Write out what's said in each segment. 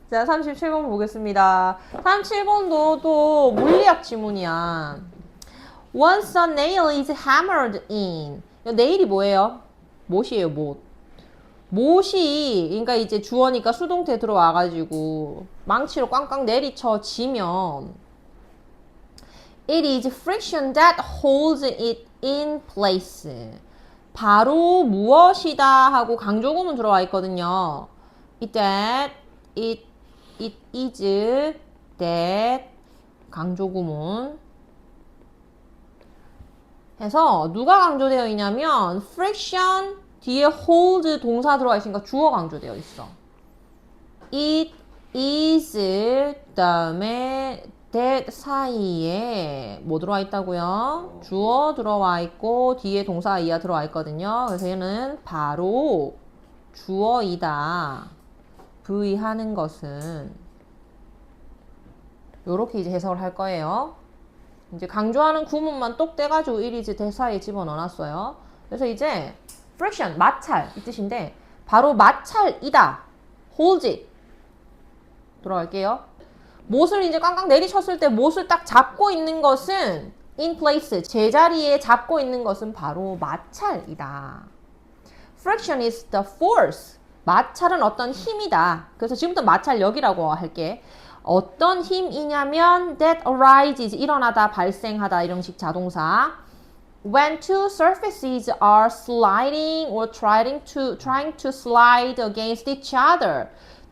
자, 37번 보겠습니다. 37번도 또 물리학 지문이야. Once a nail is hammered in. nail이 뭐예요? 못이에요, 못. 못이, 그러니까 이제 주어니까 수동태 들어와가지고 망치로 꽝꽝 내리쳐지면 It is friction that holds it in place. 바로 무엇이다 하고 강조구문 들어와 있거든요. it is that 강조구문 해서 누가 강조되어 있냐면 friction 뒤에 hold 동사 들어가 있으니까 주어 강조되어 있어. it is 다음에 that 사이에 뭐 들어와 있다고요? 주어 들어와 있고 뒤에 동사 이하 들어와 있거든요. 그래서 얘는 바로 주어이다. V 하는 것은 요렇게 이제 해석을 할 거예요. 이제 강조하는 구문만 똑 떼가지고 it is that 사이에 집어넣어놨어요. 그래서 이제 friction, 마찰 이 뜻인데 바로 마찰이다. hold it. 돌아갈게요. 못을 이제 깡깡 내리쳤을 때 못을 딱 잡고 있는 것은 in place, 제자리에 잡고 있는 것은 바로 마찰이다. friction is the force. 마찰은 어떤 힘이다. 그래서 지금부터 마찰력이라고 할게. 어떤 힘이냐면 that arises, 일어나다, 발생하다 이런 식 자동사. When two surfaces are sliding or trying to slide against each other.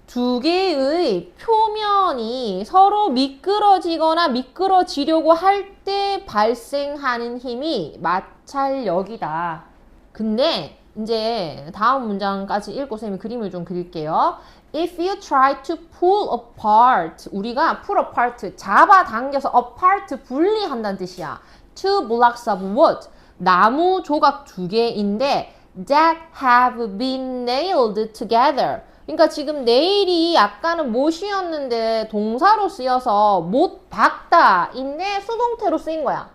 두 개의 표면이 서로 미끄러지거나 미끄러지려고 할 때 발생하는 힘이 마찰력이다. 근데 이제 다음 문장까지 읽고 쌤이 그림을 좀 그릴게요. If you try to pull apart, 우리가 pull apart, 잡아당겨서 apart, 분리한다는 뜻이야. Two blocks of wood, 나무 조각 두 개인데 that have been nailed together. 그러니까 지금 nail이 아까는 못이었는데 동사로 쓰여서 못 박다 인데 수동태로 쓰인 거야.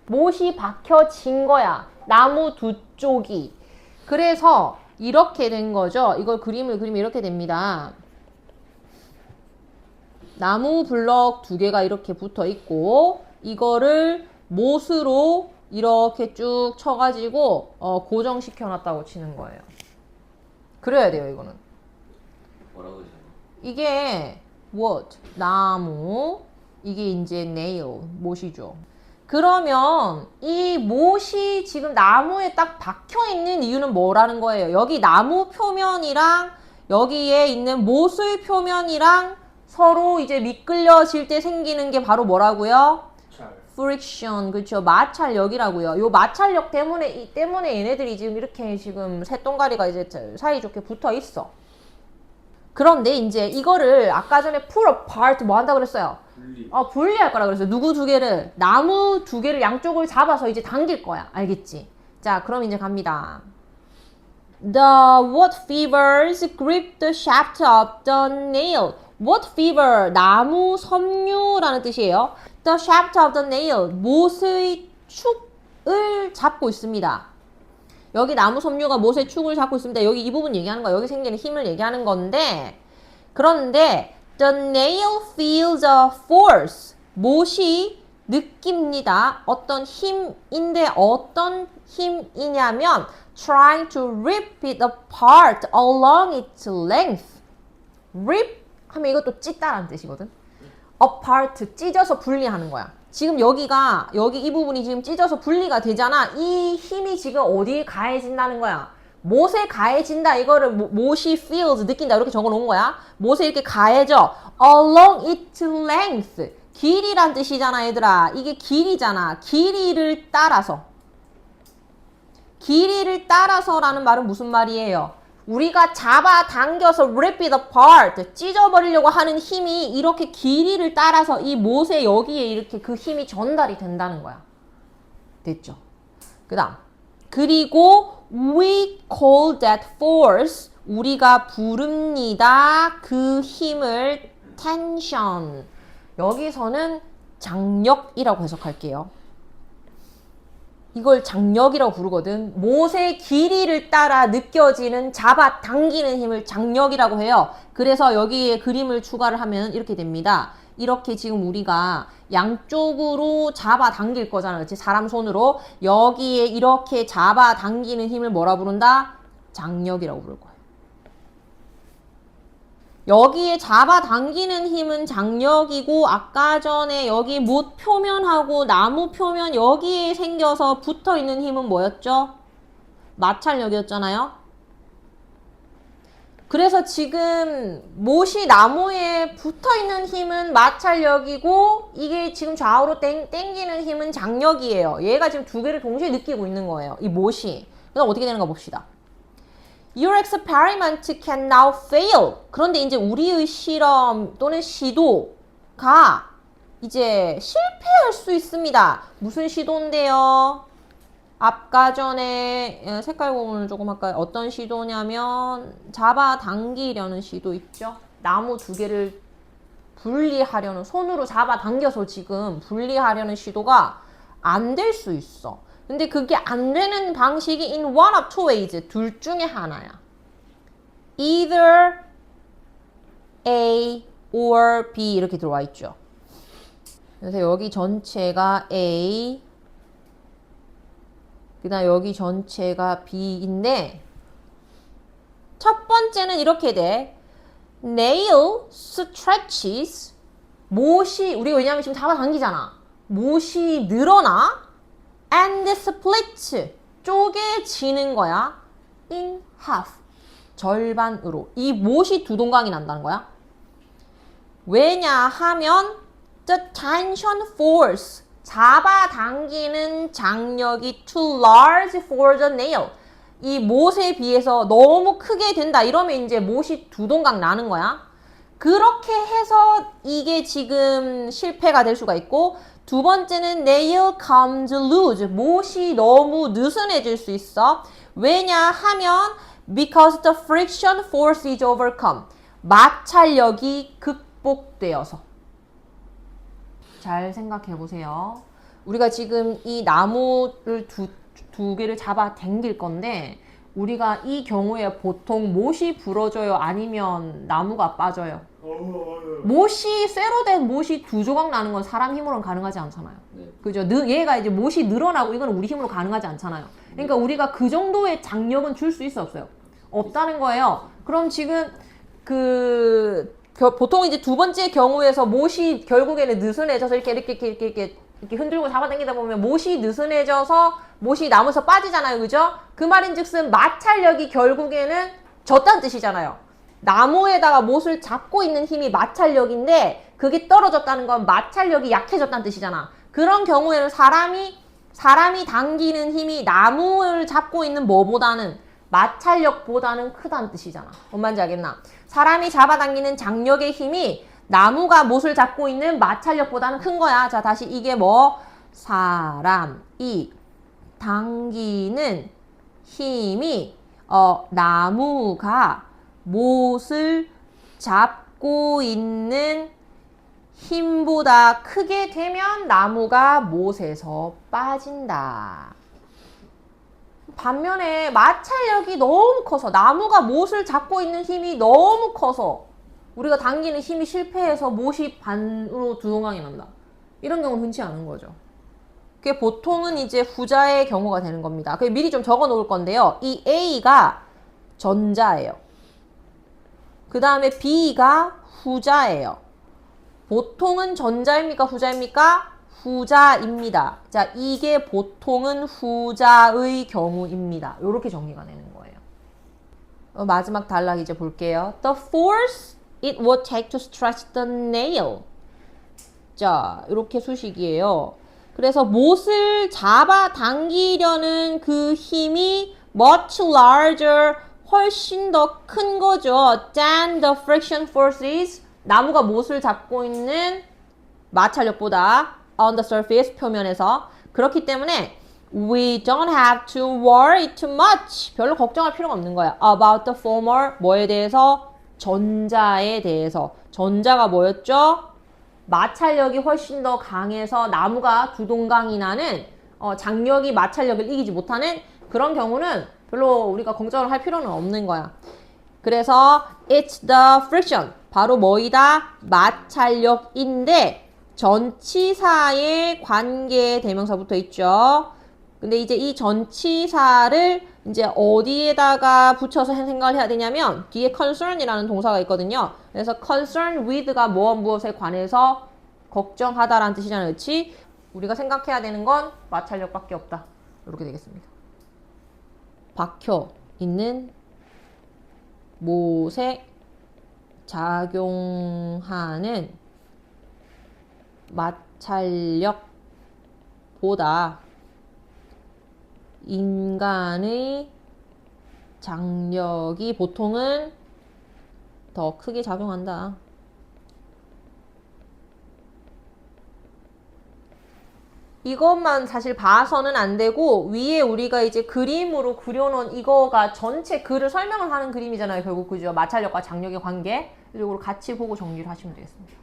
못이 박혀진 거야. 나무 두 쪽이. 그래서 이렇게 된 거죠. 이걸 그림을 그리면 이렇게 됩니다. 나무 블럭 두 개가 이렇게 붙어 있고 이거를 못으로 이렇게 쭉 쳐가지고 고정시켜 놨다고 치는 거예요. 그래야 돼요, 이거는. 뭐라고 하셨나요? 이게 wood, 나무, 이게 이제 nail, 못이죠. 그러면 이 못이 지금 나무에 딱 박혀 있는 이유는 뭐라는 거예요? 여기 나무 표면이랑 여기에 있는 못의 표면이랑 서로 이제 미끌려질 때 생기는 게 바로 뭐라고요? friction, 그렇죠. 마찰력이라고요. 요 마찰력 때문에 얘네들이 지금 이렇게 지금 새똥가리가 이제 사이좋게 붙어 있어. 그런데 이제 이거를 아까 전에 pull apart 뭐 한다고 그랬어요? 분리할 거라 그랬어요. 누구 두 개를? 나무 두 개를 양쪽을 잡아서 이제 당길 거야. 알겠지? 자, 그럼 이제 갑니다. The wood fibers grip the shaft of the nail. wood fiber, 나무 섬유라는 뜻이에요. The shaft of the nail, 못의 축을 잡고 있습니다. 여기 나무 섬유가 못의 축을 잡고 있습니다. 여기 이 부분 얘기하는 거야. 여기 생기는 힘을 얘기하는 건데, 그런데 the nail feels a force. 못이 느낍니다. 어떤 힘인데 어떤 힘이냐면 trying to rip it apart along its length. rip 하면 이것도 찢다라는 뜻이거든. apart, 찢어서 분리하는 거야. 지금 여기 이 부분이 지금 찢어서 분리가 되잖아. 이 힘이 지금 어디에 가해진다는 거야? 못에 가해진다. 이거를 못이 feels, 느낀다. 이렇게 적어 놓은 거야. 못에 이렇게 가해져. along its length. 길이란 뜻이잖아, 얘들아. 이게 길이잖아. 길이를 따라서. 길이를 따라서라는 말은 무슨 말이에요? 우리가 잡아당겨서 rip it apart, 찢어버리려고 하는 힘이 이렇게 길이를 따라서 이 못에 여기에 이렇게 그 힘이 전달이 된다는 거야. 됐죠? 그 다음. 그리고 we call that force, 우리가 부릅니다. 그 힘을 tension. 여기서는 장력이라고 해석할게요. 이걸 장력이라고 부르거든. 못의 길이를 따라 느껴지는 잡아당기는 힘을 장력이라고 해요. 그래서 여기에 그림을 추가를 하면 이렇게 됩니다. 이렇게 지금 우리가 양쪽으로 잡아당길 거잖아. 그렇지? 사람 손으로. 여기에 이렇게 잡아당기는 힘을 뭐라 부른다? 장력이라고 부를 거예요. 여기에 잡아당기는 힘은 장력이고 아까 전에 여기 못 표면하고 나무 표면 여기에 생겨서 붙어있는 힘은 뭐였죠? 마찰력이었잖아요. 그래서 지금 못이 나무에 붙어있는 힘은 마찰력이고 이게 지금 좌우로 땡기는 힘은 장력이에요. 얘가 지금 두 개를 동시에 느끼고 있는 거예요. 이 못이. 그럼 어떻게 되는가 봅시다. Your experiment can now fail. 그런데 이제 우리의 실험 또는 시도가 이제 실패할 수 있습니다. 무슨 시도인데요? 아까 전에 색깔 구분을 조금 할까요? 어떤 시도냐면 잡아당기려는 시도 있죠? 나무 두 개를 분리하려는 손으로 잡아당겨서 지금 분리하려는 시도가 안 될 수 있어. 근데 그게 안 되는 방식이 in one of two ways. 둘 중에 하나야. Either A or B 이렇게 들어와 있죠. 그래서 여기 전체가 A, 그 다음 여기 전체가 B인데 첫 번째는 이렇게 돼. Nail stretches. 못이 우리가 왜냐면 지금 잡아당기잖아. 못이 늘어나. And split. 쪼개지는 거야. In half. 절반으로. 이 못이 두 동강이 난다는 거야. 왜냐하면 the tension force. 잡아당기는 장력이 too large for the nail. 이 못에 비해서 너무 크게 된다. 이러면 이제 못이 두 동강 나는 거야. 그렇게 해서 이게 지금 실패가 될 수가 있고 두 번째는 nail comes loose. 못이 너무 느슨해질 수 있어. 왜냐하면 because the friction force is overcome. 마찰력이 극복되어서. 잘 생각해 보세요. 우리가 지금 이 나무를 두 개를 잡아 당길 건데 우리가 이 경우에 보통 못이 부러져요? 아니면 나무가 빠져요? 못이 쇠로 된 못이 두 조각 나는 건 사람 힘으로는 가능하지 않잖아요. 네. 그죠? 얘가 이제 못이 늘어나고 이건 우리 힘으로 가능하지 않잖아요. 그러니까 우리가 그 정도의 장력은 줄 수 있어 없어요? 없다는 거예요. 그럼 지금 보통 이제 두 번째 경우에서 못이 결국에는 느슨해져서 이렇게 흔들고 잡아당기다 보면 못이 느슨해져서 못이 나무에서 빠지잖아요. 그죠? 그 말인즉슨 마찰력이 결국에는 졌다는 뜻이잖아요. 나무에다가 못을 잡고 있는 힘이 마찰력인데 그게 떨어졌다는 건 마찰력이 약해졌다는 뜻이잖아. 그런 경우에는 사람이 당기는 힘이 나무를 잡고 있는 뭐보다는 마찰력보다는 크다는 뜻이잖아. 뭔 말인지 알겠나? 사람이 잡아당기는 장력의 힘이 나무가 못을 잡고 있는 마찰력보다는 큰 거야. 자, 다시 이게 뭐? 사람이 당기는 힘이 나무가 못을 잡고 있는 힘보다 크게 되면 나무가 못에서 빠진다. 반면에 마찰력이 너무 커서 나무가 못을 잡고 있는 힘이 너무 커서 우리가 당기는 힘이 실패해서 못이 반으로 두 동강이 난다. 이런 경우는 흔치 않은 거죠. 그게 보통은 이제 후자의 경우가 되는 겁니다. 그게 미리 좀 적어 놓을 건데요. 이 A가 전자예요. 그 다음에 B가 후자예요. 보통은 전자입니까? 후자입니까? 후자입니다. 자, 이게 보통은 후자의 경우입니다. 이렇게 정리가 되는 거예요. 마지막 단락 이제 볼게요. The force it would take to stretch the nail. 자, 이렇게 수식이에요. 그래서 못을 잡아당기려는 그 힘이 much larger, 훨씬 더 큰 거죠. than the friction forces. 나무가 못을 잡고 있는 마찰력보다 on the surface, 표면에서. 그렇기 때문에 we don't have to worry too much. 별로 걱정할 필요가 없는 거야. about the former, 뭐에 대해서? 전자에 대해서. 전자가 뭐였죠? 마찰력이 훨씬 더 강해서 나무가 두 동강이 나는 장력이 마찰력을 이기지 못하는 그런 경우는 별로 우리가 걱정을 할 필요는 없는 거야. 그래서 it's the friction. 바로 뭐이다? 마찰력인데 전치사의 관계 대명사 붙어 있죠. 근데 이제 이 전치사를 이제 어디에다가 붙여서 생각을 해야 되냐면 뒤에 concern이라는 동사가 있거든요. 그래서 concern with가 무엇에 관해서 걱정하다라는 뜻이잖아요. 그렇지? 우리가 생각해야 되는 건 마찰력밖에 없다. 이렇게 되겠습니다. 박혀 있는 못에 작용하는 마찰력보다 인간의 장력이 보통은 더 크게 작용한다. 이것만 사실 봐서는 안 되고 위에 우리가 이제 그림으로 그려놓은 이거가 전체 글을 설명을 하는 그림이잖아요. 결국 그죠? 마찰력과 장력의 관계. 이쪽으로 같이 보고 정리를 하시면 되겠습니다.